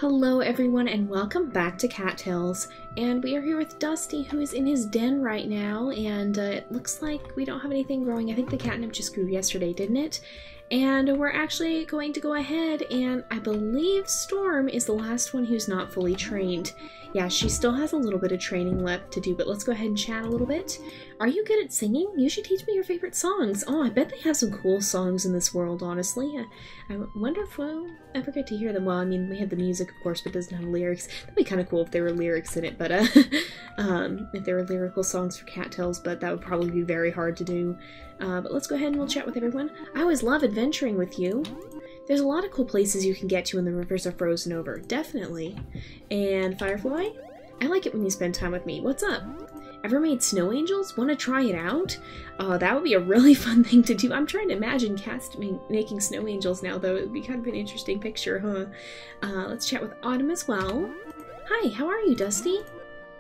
Hello everyone and welcome back to Cattails, and we are here with Dusty, who is in his den right now, and it looks like we don't have anything growing. I think the catnip just grew yesterday, didn't it? And we're actually going to go ahead, and I believe Storm is the last one who's not fully trained. Yeah, she still has a little bit of training left to do, but let's go ahead and chat a little bit. Are you good at singing? You should teach me your favorite songs. Oh, I bet they have some cool songs in this world, honestly. I wonder if we'll ever get to hear them. Well, I mean, we have the music, of course, but it doesn't have lyrics. That'd be kind of cool if there were lyrics in it, but if there were lyrical songs for Cattails, but that would probably be very hard to do. But let's go ahead and we'll chat with everyone. I always love adventuring with you. There's a lot of cool places you can get to when the rivers are frozen over. Definitely. And Firefly? I like it when you spend time with me. What's up? Ever made snow angels? Want to try it out? That would be a really fun thing to do. I'm trying to imagine cats making snow angels now, though. It would be kind of an interesting picture, huh? Let's chat with Autumn as well. Hi, how are you, Dusty?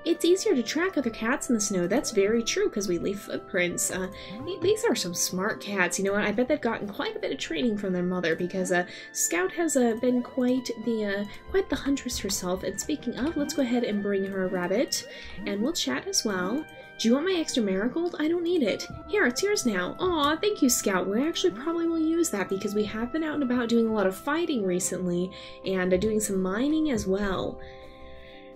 It's easier to track other cats in the snow. That's very true, because we leave footprints. These are some smart cats. You know what? I bet they've gotten quite a bit of training from their mother, because Scout has been quite the huntress herself. And speaking of, let's go ahead and bring her a rabbit, and we'll chat as well. Do you want my extra marigold? I don't need it. Here, it's yours now. Aw, thank you, Scout. We actually probably will use that, because we have been out and about doing a lot of fighting recently, and doing some mining as well.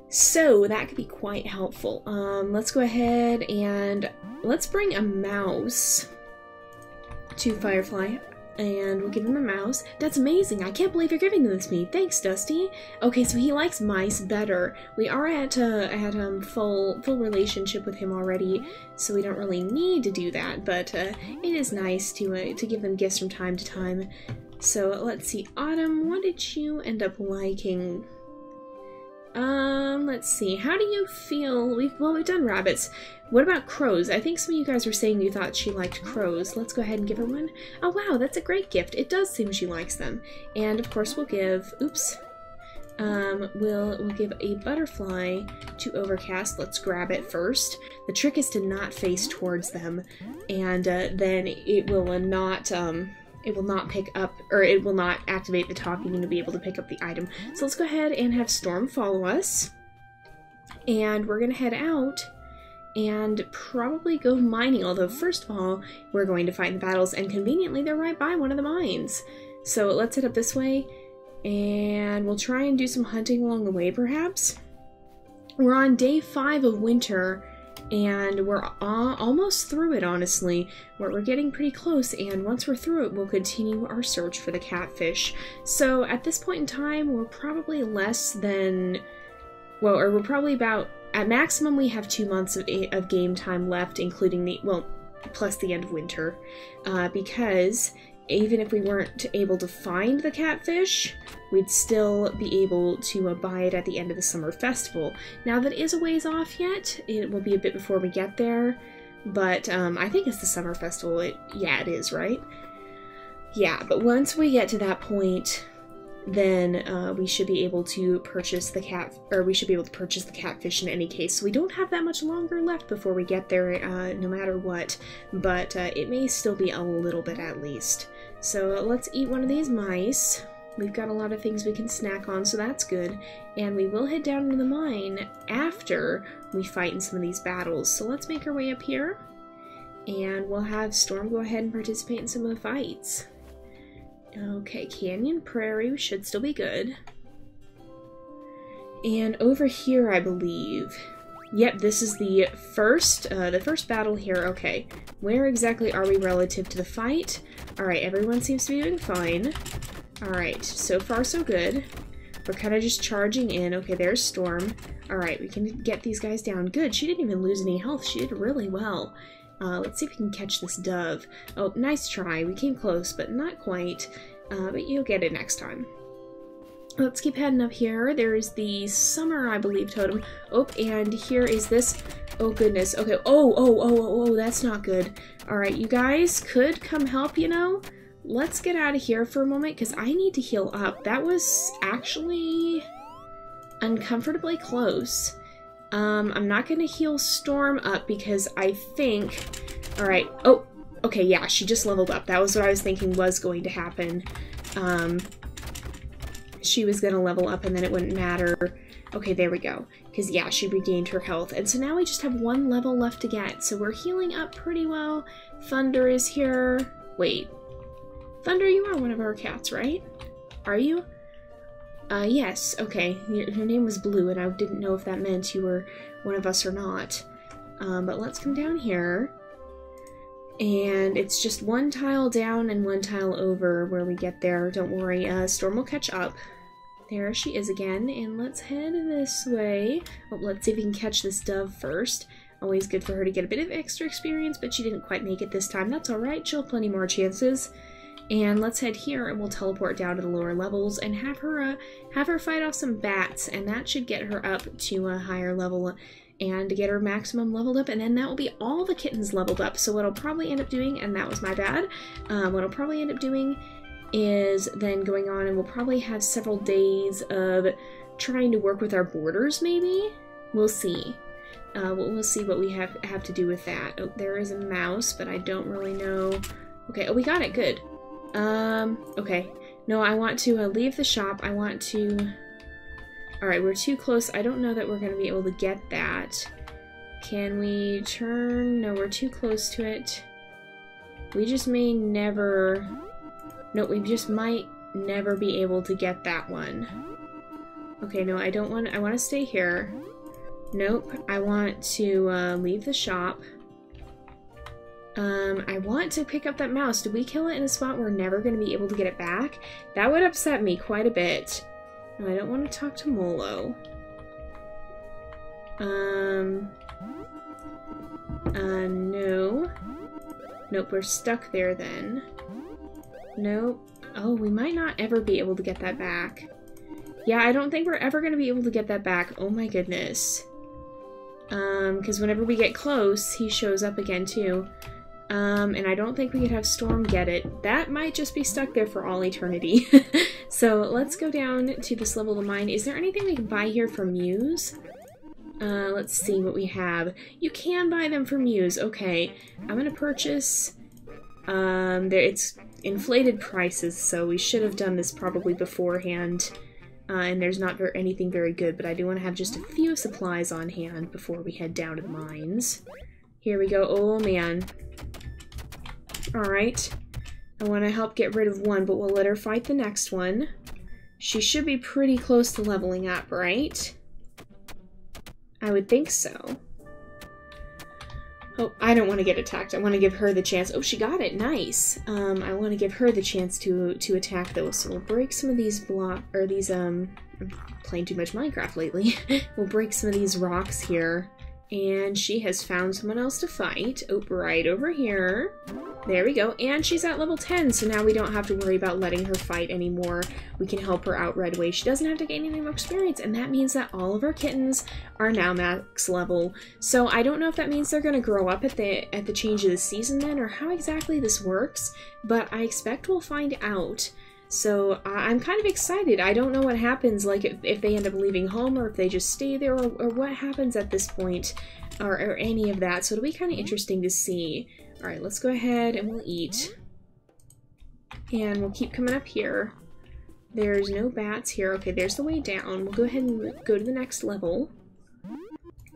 So that could be quite helpful. Let's go ahead and let's bring a mouse to Firefly, and we'll give him a mouse. That's amazing. I can't believe you're giving this to me. Thanks, Dusty. Okay, so he likes mice better. We are at full relationship with him already, so we don't really need to do that, but it is nice to give them gifts from time to time. So let's see. Autumn, what did you end up liking? Let's see. How do you feel? We've done rabbits. What about crows? I think some of you guys were saying you thought she liked crows. Let's go ahead and give her one. Oh wow, that's a great gift. It does seem she likes them. And of course we'll give, we'll give a butterfly to Overcast. Let's grab it first. The trick is to not face towards them, and then it will not pick up, or it will not activate the talking to be able to pick up the item. So let's go ahead and have Storm follow us. And we're going to head out and probably go mining, although first of all, we're going to fight in the battles, and conveniently they're right by one of the mines. So let's head up this way, and we'll try and do some hunting along the way, perhaps. We're on day 5 of winter, and we're almost through it, honestly. We're getting pretty close, and once we're through it, we'll continue our search for the catfish. So at this point in time, we're probably less than, well, or we're probably about, at maximum we have 2 months of game time left, including the, well, plus the end of winter, because even if we weren't able to find the catfish, we'd still be able to buy it at the end of the summer festival. Now that is a ways off yet. It will be a bit before we get there, but I think it's the summer festival. Yeah, it is, right? Yeah, but once we get to that point, then we should be able to purchase the catfish in any case. So we don't have that much longer left before we get there, no matter what, but it may still be a little bit at least. So let's eat one of these mice. We've got a lot of things we can snack on, so that's good. And we will head down into the mine after we fight in some of these battles. So let's make our way up here, and we'll have Storm go ahead and participate in some of the fights. Okay, Canyon Prairie should still be good. And over here, I believe. Yep, this is the first battle here. Okay, where exactly are we relative to the fight? Alright, everyone seems to be doing fine. Alright, so far so good. We're kind of just charging in. Okay, there's Storm. Alright, we can get these guys down. Good, she didn't even lose any health. She did really well. Let's see if we can catch this dove. Oh, nice try. We came close, but not quite. But you'll get it next time. Let's keep heading up here. There is the summer, I believe, totem. Oh, and here is this. Oh, goodness. Okay. Oh, that's not good. Alright, you guys could come help, you know? Let's get out of here for a moment, because I need to heal up. That was actually uncomfortably close. I'm not going to heal Storm up, because I think... Alright. Oh, okay, yeah, she just leveled up. That was what I was thinking was going to happen. she was gonna level up and then it wouldn't matter. Okay, there we go. Because, yeah, she regained her health. And so now we just have 1 level left to get. So we're healing up pretty well. Thunder is here. Wait. Thunder, you are one of our cats, right? Are you? Yes. Okay. Your name was Blue, and I didn't know if that meant you were one of us or not. But let's come down here. And it's just 1 tile down and 1 tile over where we get there. Don't worry. Storm will catch up. There she is again, and let's head this way. Oh, let's see if we can catch this dove first. Always good for her to get a bit of extra experience, but she didn't quite make it this time. That's alright, she'll have plenty more chances. And let's head here, and we'll teleport down to the lower levels and have her fight off some bats, and that should get her up to a higher level and get her maximum leveled up, and then that will be all the kittens leveled up. So what I'll probably end up doing, and that was my bad, what I'll probably end up doing is then going on, and we'll probably have several days of trying to work with our borders, maybe? We'll see. We'll see what we have to do with that. Oh, there is a mouse, but I don't really know. Okay, oh, we got it, good. Okay. No, I want to leave the shop. I want to... Alright, we're too close. I don't know that we're going to be able to get that. Can we turn? No, we're too close to it. We just may never... No, we just might never be able to get that one. Okay, no, I don't want... I want to stay here. Nope, I want to leave the shop. I want to pick up that mouse. Did we kill it in a spot we're never going to be able to get it back? That would upset me quite a bit. No, I don't want to talk to Molo. No. Nope, we're stuck there then. Nope. Oh, we might not ever be able to get that back. Yeah, I don't think we're ever going to be able to get that back. Oh my goodness. Because whenever we get close, he shows up again too. And I don't think we could have Storm get it. That might just be stuck there for all eternity. So let's go down to this level of the mine. Is there anything we can buy here for Muse? Let's see what we have. You can buy them for Muse. Okay, I'm gonna purchase... it's inflated prices, so we should have done this probably beforehand. And there's not anything very good, but I do want to have just a few supplies on hand before we head down to the mines. Here we go. Oh, man. Alright. I want to help get rid of one, but we'll let her fight the next one. She should be pretty close to leveling up, right? I would think so. Oh, I don't want to get attacked. I want to give her the chance. Oh, she got it. Nice. I want to give her the chance to attack those. So we'll break some of these I'm playing too much Minecraft lately. We'll break some of these rocks here. And she has found someone else to fight. Oh, right over here. There we go. And she's at level 10, so now we don't have to worry about letting her fight anymore. We can help her out right away. She doesn't have to gain any more experience, and that means that all of our kittens are now max level. So I don't know if that means they're going to grow up at the change of the season then, or how exactly this works, but I expect we'll find out. So I'm kind of excited. I don't know what happens, like if they end up leaving home or if they just stay there, or what happens at this point, or any of that. So it'll be kind of interesting to see. Alright, let's go ahead and we'll eat. And we'll keep coming up here. There's no bats here. Okay, there's the way down. We'll go ahead and go to the next level.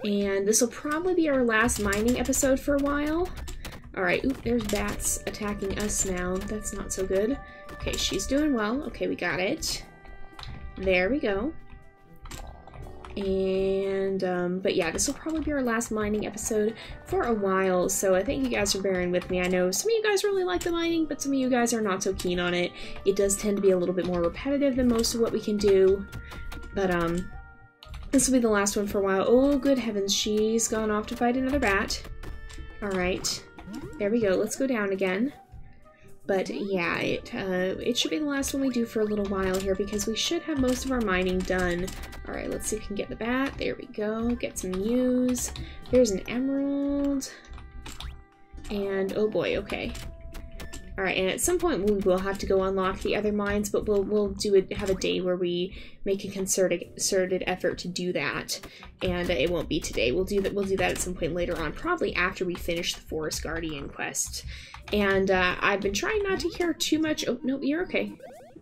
And this will probably be our last mining episode for a while. Alright, oop, there's bats attacking us now. That's not so good. Okay, she's doing well. Okay, we got it. There we go. And, but yeah, this will probably be our last mining episode for a while, so I thank you guys for bearing with me. I know some of you guys really like the mining, but some of you guys are not so keen on it. It does tend to be a little bit more repetitive than most of what we can do, but, this will be the last one for a while. Oh, good heavens, she's gone off to fight another bat. Alright, there we go. Let's go down again. But yeah, it should be the last one we do for a little while here because we should have most of our mining done. Alright, let's see if we can get the bat. There we go. Get some Muse. There's an emerald. And oh boy, okay. Alright, and at some point we will have to go unlock the other mines, but we'll have a day where we make a concerted effort to do that. And it won't be today. We'll do that at some point later on, probably after we finish the Forest Guardian quest. And I've been trying not to hear too much. Oh, no, you're okay.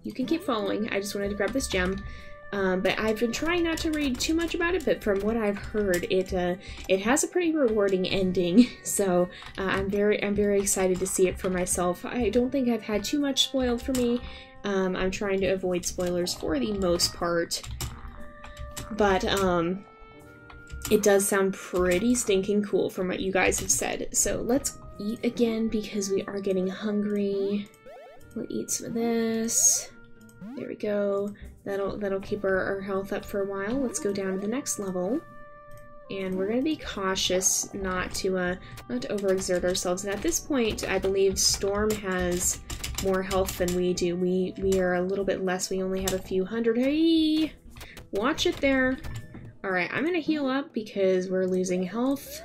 you can keep following. I just wanted to grab this gem. But I've been trying not to read too much about it, but from what I've heard, it has a pretty rewarding ending. So I'm very excited to see it for myself. I don't think I've had too much spoiled for me. I'm trying to avoid spoilers for the most part, but it does sound pretty stinking cool from what you guys have said. So let's eat again because we are getting hungry. We'll eat some of this. There we go. That'll keep our health up for a while. Let's go down to the next level. And we're going to be cautious not to overexert ourselves. And at this point, I believe Storm has more health than we do. We are a little bit less. We only have a few hundred. Hey! Watch it there. Alright, I'm going to heal up because we're losing health.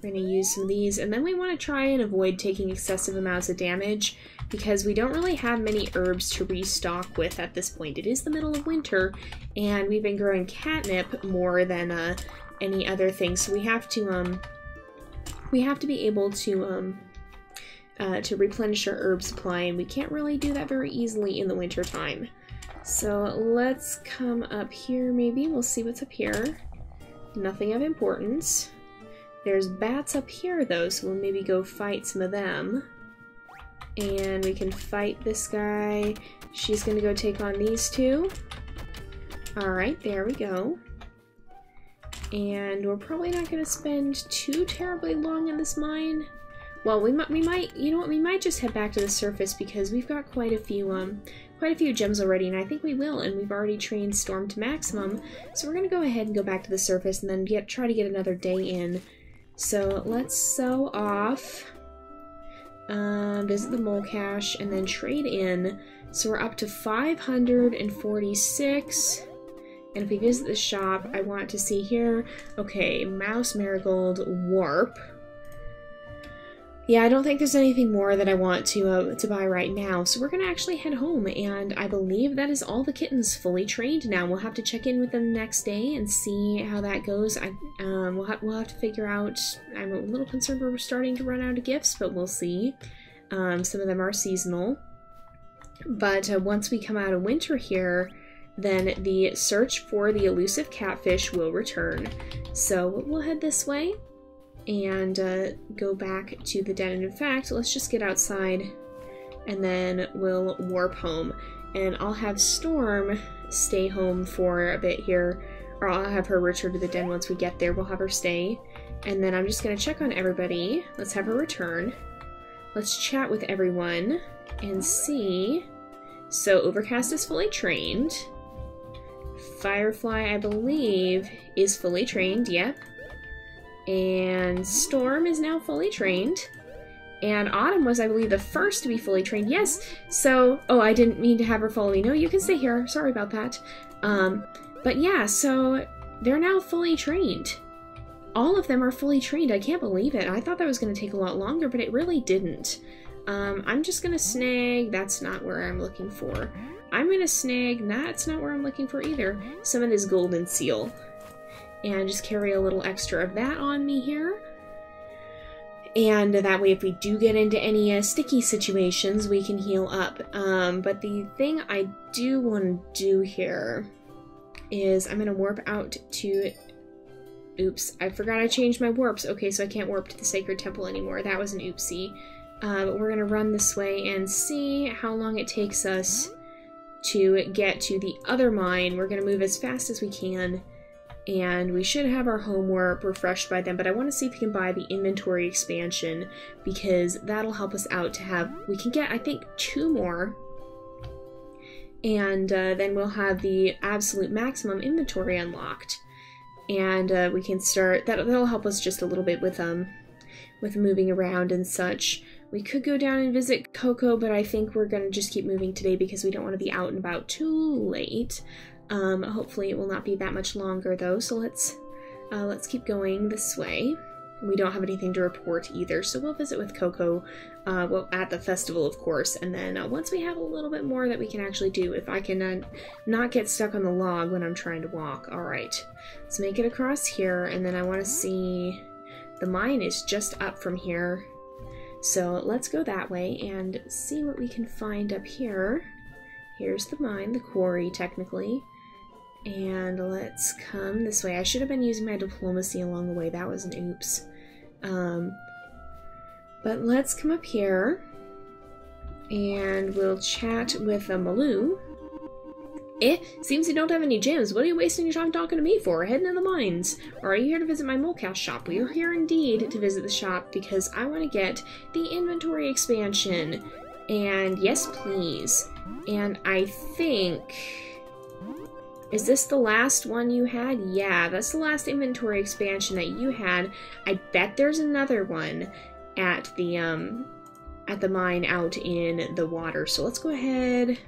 We're going to use some of these. And then we want to try and avoid taking excessive amounts of damage because we don't really have many herbs to restock with at this point. It is the middle of winter, and we've been growing catnip more than any other thing. So we have to be able to replenish our herb supply, and we can't really do that very easily in the winter time. So let's come up here. Maybe we'll see what's up here. Nothing of importance. There's bats up here though, so we'll maybe go fight some of them. And we can fight this guy. She's gonna go take on these two. Alright, there we go. And we're probably not gonna spend too terribly long in this mine. Well, we might, you know what, we might just head back to the surface because we've got quite a few gems already, and I think we will, and we've already trained Storm to maximum. So we're gonna go ahead and go back to the surface and then try to get another day in. So let's sell off, visit the mole cache, and then trade in. So we're up to 546. And if we visit the shop, I want to see here, okay, mouse, marigold, warp. Yeah, I don't think there's anything more that I want to buy right now, so we're gonna actually head home, and I believe that is all the kittens fully trained now. We'll have to check in with them the next day and see how that goes. We'll have to figure out. I'm a little concerned we're starting to run out of gifts, but we'll see. Some of them are seasonal, but once we come out of winter here, then the search for the elusive catfish will return. So we'll head this way and go back to the den. And in fact, let's just get outside and then we'll warp home. And I'll have Storm stay home for a bit here, or I'll have her return to the den once we get there. We'll have her stay. And then I'm just going to check on everybody. Let's have her return. Let's chat with everyone and see. So Overcast is fully trained. Firefly, I believe, is fully trained, yep. And Storm is now fully trained. And Autumn was, I believe, the first to be fully trained. Yes! So, oh, I didn't mean to have her follow me. No, you can stay here. Sorry about that. But yeah, so they're now fully trained. All of them are fully trained. I can't believe it. I thought that was going to take a lot longer, but it really didn't. I'm just going to snag. That's not where I'm looking for. I'm going to snag. That's not where I'm looking for either. Some of this golden seal. And just carry a little extra of that on me here. And that way if we do get into any sticky situations, we can heal up. But the thing I do want to do here is I'm going to warp out to... Oops, I forgot I changed my warps. Okay, so I can't warp to the Sacred Temple anymore. That was an oopsie. But we're going to run this way and see how long it takes us to get to the other mine. We're going to move as fast as we can. And we should have our home warp refreshed by then, but I want to see if we can buy the inventory expansion, because that'll help us out to have, we can get, I think, 2 more, and then we'll have the absolute maximum inventory unlocked, and we can start, that'll help us just a little bit with moving around and such. We could go down and visit Coco, but I think we're going to just keep moving today because we don't want to be out and about too late. Hopefully it will not be that much longer though, so let's keep going this way. We don't have anything to report either, so we'll visit with Coco, well, at the festival of course, and then once we have a little bit more that we can actually do, if I can not get stuck on the log when I'm trying to walk. Alright, let's make it across here, and then I want to see, the mine is just up from here, so let's go that way and see what we can find up here. Here's the mine, the quarry, technically. And let's come this way. I should have been using my diplomacy along the way. That was an oops. But let's come up here. And we'll chat with Malou. Seems you don't have any gems. What are you wasting your time talking to me for? Heading to the mines. Or are you here to visit my molecast shop? We are here indeed to visit the shop because I want to get the inventory expansion. And yes, please. And I think... Is this the last one you had? Yeah, that's the last inventory expansion that you had. I bet there's another one at the mine out in the water. So let's go ahead.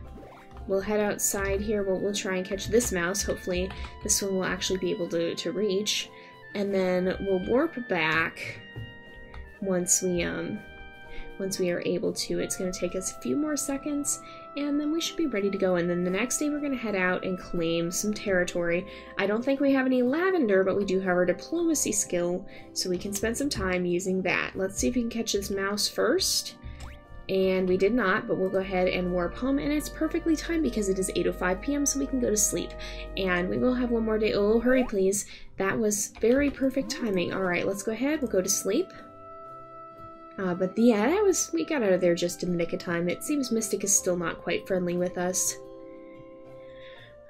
We'll head outside here. We'll try and catch this mouse. Hopefully this one will actually be able to reach. And then we'll warp back once we are able to. It's going to take us a few more seconds, and then we should be ready to go. And then the next day we're going to head out and claim some territory. I don't think we have any lavender, but we do have our diplomacy skill, so we can spend some time using that. Let's see if we can catch this mouse first. And we did not, but we'll go ahead and warp home, and it's perfectly timed because it is 8:05 p.m., so we can go to sleep. And we will have one more day. Oh, hurry please. That was very perfect timing. Alright, let's go ahead. We'll go to sleep. But yeah, we got out of there just in the nick of time. It seems Mystic is still not quite friendly with us.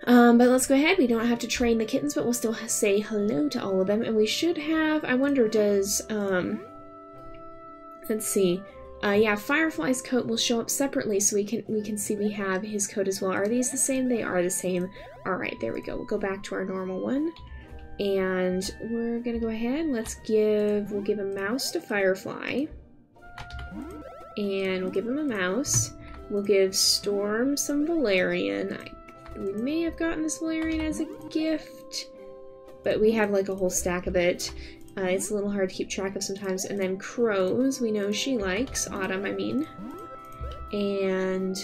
But let's go ahead. We don't have to train the kittens, but we'll still say hello to all of them. And we should have, I wonder, does, let's see. Yeah, Firefly's coat will show up separately, so we can see we have his coat as well. Are these the same? They are the same. Alright, there we go. We'll go back to our normal one. And we're gonna go ahead. We'll give a mouse to Firefly. And we'll give him a mouse. We'll give Storm some valerian. We may have gotten this valerian as a gift, but we have like a whole stack of it. It's a little hard to keep track of sometimes. And then crows, we know she likes. Autumn, I mean. And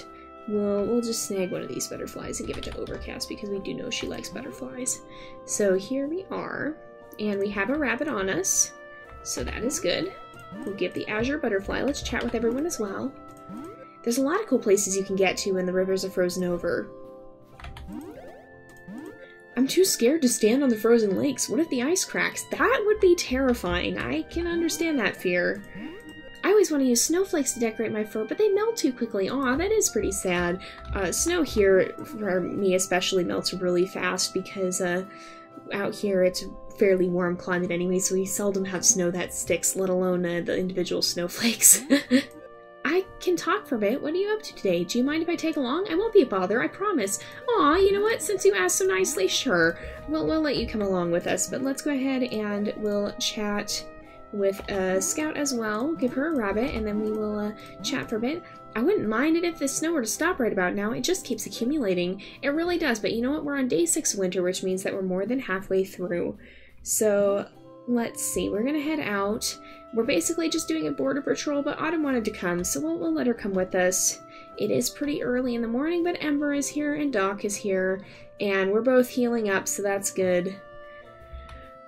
we'll just snag one of these butterflies and give it to Overcast because we do know she likes butterflies. So here we are. And we have a rabbit on us. So that is good. We'll give the azure butterfly. Let's chat with everyone as well. There's a lot of cool places you can get to when the rivers are frozen over. I'm too scared to stand on the frozen lakes. What if the ice cracks? That would be terrifying. I can understand that fear. I always want to use snowflakes to decorate my fur, but they melt too quickly. Aw, that is pretty sad. Snow here, for me especially, melts really fast because out here it's fairly warm climate anyway, so we seldom have snow that sticks, let alone the individual snowflakes. I can talk for a bit. What are you up to today? Do you mind if I take along? I won't be a bother, I promise. Aw, you know what? Since you asked so nicely, sure. We'll let you come along with us, but let's go ahead and we'll chat with Scout as well. Give her a rabbit, and then we will chat for a bit. I wouldn't mind it if the snow were to stop right about now. It just keeps accumulating. It really does, but you know what? We're on day 6 of winter, which means that we're more than halfway through. So, let's see. We're gonna head out. We're basically just doing a border patrol, but Autumn wanted to come, so we'll let her come with us. It is pretty early in the morning, but Ember is here and Doc is here, and we're both healing up, so that's good.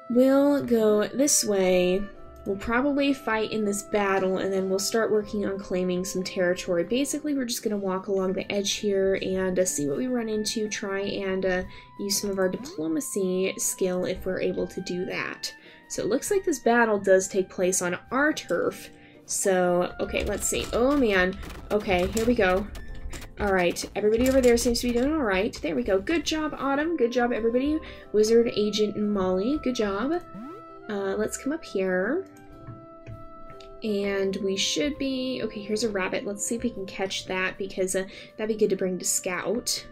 We'll go this way. We'll probably fight in this battle, and then we'll start working on claiming some territory. Basically, we're just going to walk along the edge here and see what we run into, try and use some of our diplomacy skill if we're able to do that. So it looks like this battle does take place on our turf. So, okay, let's see. Oh, man. Okay, here we go. Alright, everybody over there seems to be doing alright. There we go. Good job, Autumn. Good job, everybody. Wizard, Agent, and Molly. Good job. Let's come up here. And we should be... Okay, here's a rabbit. Let's see if we can catch that, because that'd be good to bring to Scout.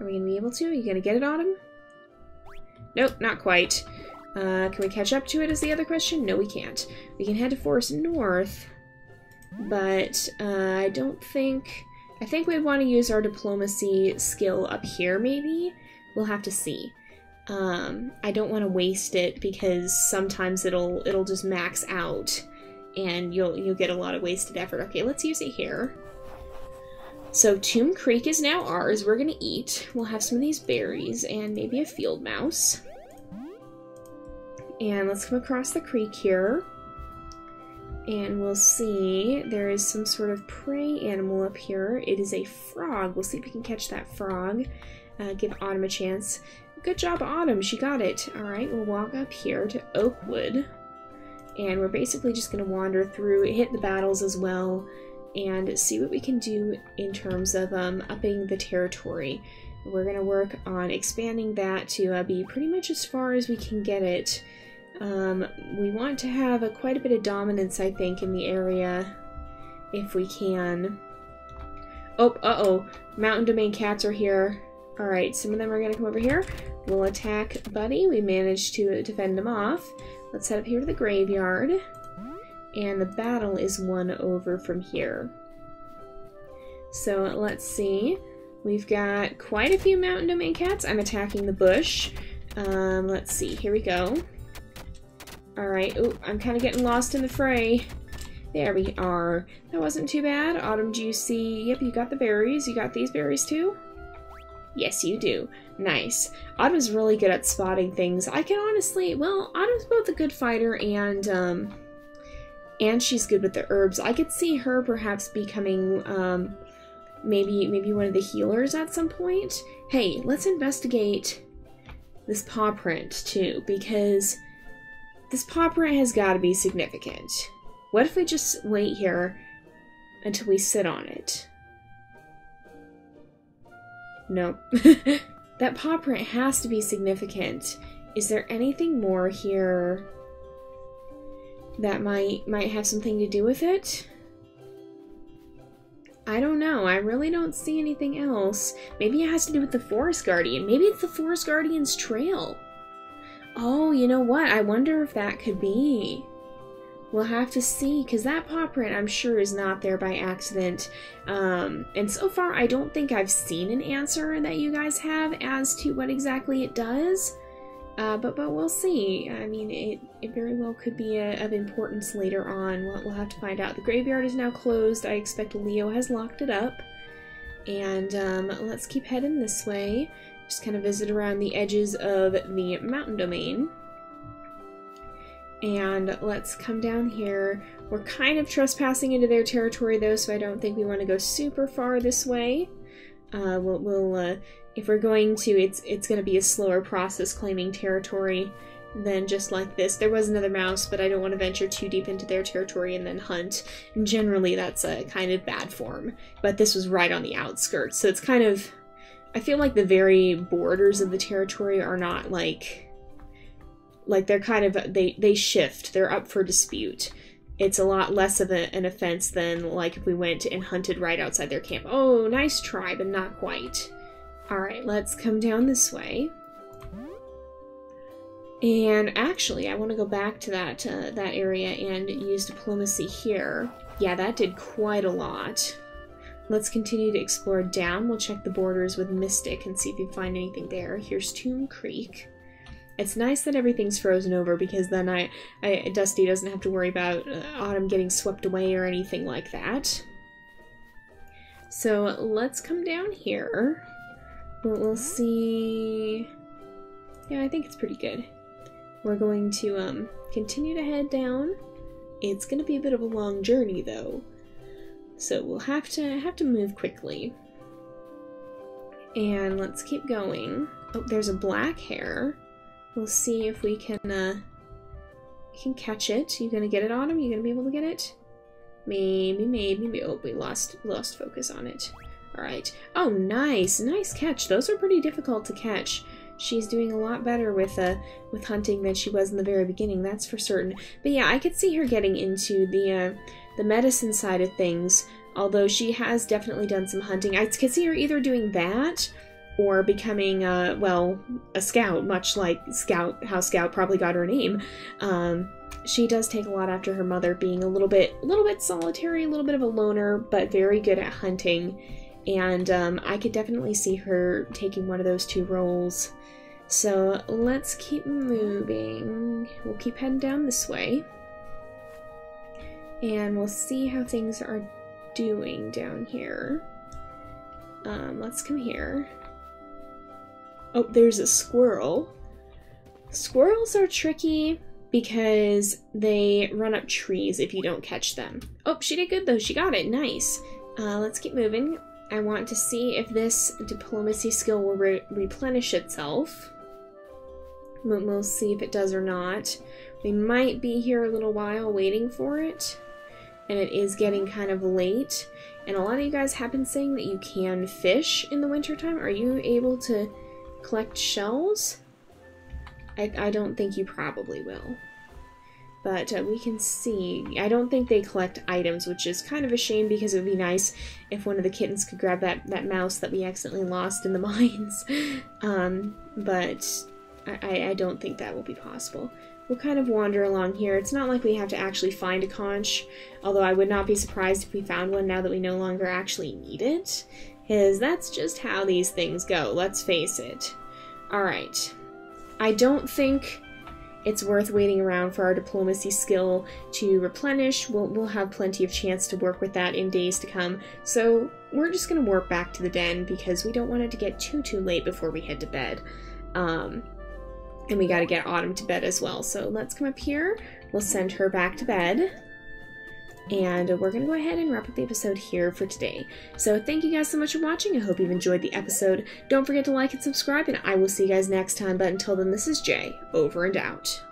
Are we going to be able to? Are you going to get it, Autumn? Nope, not quite. Can we catch up to it is the other question? No, we can't. We can head to Forest North, but I don't think... I think we'd want to use our diplomacy skill up here, maybe? We'll have to see. I don't want to waste it because sometimes it'll just max out and you'll get a lot of wasted effort. Okay, let's use it here. So Tomb Creek is now ours. We're gonna eat. We'll have some of these berries and maybe a field mouse. And let's come across the creek here. And we'll see, there is some sort of prey animal up here. It is a frog. We'll see if we can catch that frog. Give Autumn a chance. Good job, Autumn. She got it. Alright, we'll walk up here to Oakwood. And we're basically just going to wander through, hit the battles as well, and see what we can do in terms of upping the territory. We're going to work on expanding that to be pretty much as far as we can get it. We want to have quite a bit of dominance, I think, in the area, if we can. Oh, uh-oh. Mountain Domain cats are here. Alright, some of them are going to come over here. We'll attack Buddy. We managed to defend him off. Let's head up here to the graveyard. And the battle is won over from here. So, let's see. We've got quite a few Mountain Domain cats. I'm attacking the bush. Let's see. Here we go. Alright, oh, I'm kind of getting lost in the fray. There we are. That wasn't too bad. Autumn, do you see? Yep, you got the berries. You got these berries too? Yes, you do. Nice. Autumn's really good at spotting things. I can honestly, well, Autumn's both a good fighter and she's good with the herbs. I could see her perhaps becoming, maybe one of the healers at some point. Hey, let's investigate this paw print too, because this paw print has got to be significant. What if we just wait here until we sit on it? No. That paw print has to be significant. Is there anything more here that might have something to do with it? I don't know. I really don't see anything else. Maybe it has to do with the Forest Guardian. Maybe it's the Forest Guardian's trail. Oh, you know what? I wonder if that could be. We'll have to see, because that paw print, I'm sure, is not there by accident. And so far, I don't think I've seen an answer that you guys have as to what exactly it does. But we'll see. I mean, it very well could be of importance later on. We'll have to find out. The graveyard is now closed. I expect Leo has locked it up. And let's keep heading this way. Just kind of visit around the edges of the mountain domain. And let's come down here. We're kind of trespassing into their territory though, so I don't think we want to go super far this way. If we're going to, it's going to be a slower process claiming territory than just like this. There was another mouse, but I don't want to venture too deep into their territory and then hunt. And generally that's a kind of bad form. But this was right on the outskirts, so it's kind of, I feel like the very borders of the territory are not like they're kind of, they shift, they're up for dispute. It's a lot less of an offense than like if we went and hunted right outside their camp. Oh, nice try, but not quite. Alright, let's come down this way. And actually, I want to go back to that area and use diplomacy here. Yeah, that did quite a lot. Let's continue to explore down. We'll check the borders with Mystic and see if we find anything there. Here's Tomb Creek. It's nice that everything's frozen over because then Dusty doesn't have to worry about Autumn getting swept away or anything like that. So let's come down here. We'll see. Yeah, I think it's pretty good. We're going to continue to head down. It's going to be a bit of a long journey though, so we'll have to move quickly. And let's keep going. Oh, there's a black hare. We'll see if we can catch it. You gonna get it, Autumn? You gonna be able to get it? Maybe. Oh, we lost focus on it. Alright. Oh, nice catch. Those are pretty difficult to catch. She's doing a lot better with hunting than she was in the very beginning, that's for certain. But yeah, I could see her getting into the medicine side of things, although she has definitely done some hunting. I could see her either doing that or becoming, well, a scout, much like how Scout probably got her name. She does take a lot after her mother, being a little bit solitary, a little bit of a loner, but very good at hunting. And I could definitely see her taking one of those two roles. So let's keep moving. We'll keep heading down this way. And we'll see how things are doing down here. Let's come here. Oh, there's a squirrel. Squirrels are tricky. because they run up trees if you don't catch them. Oh, she did good though. She got it. Nice. Let's keep moving. I want to see if this diplomacy skill will replenish itself. We'll see if it does or not. We might be here a little while waiting for it. And it is getting kind of late. And a lot of you guys have been saying that you can fish in the wintertime. Are you able to collect shells? I don't think you probably will. But we can see. I don't think they collect items, which is kind of a shame because it would be nice if one of the kittens could grab that mouse that we accidentally lost in the mines. But I don't think that will be possible. We'll kind of wander along here. It's not like we have to actually find a conch, although I would not be surprised if we found one now that we no longer actually need it, because that's just how these things go, let's face it. Alright. I don't think it's worth waiting around for our diplomacy skill to replenish. We'll have plenty of chance to work with that in days to come, so we're just going to warp back to the den because we don't want it to get too late before we head to bed. And we gotta get Autumn to bed as well. So let's come up here. We'll send her back to bed. And we're gonna go ahead and wrap up the episode here for today. So thank you guys so much for watching. I hope you've enjoyed the episode. Don't forget to like and subscribe, and I will see you guys next time. But until then, this is Jay, over and out.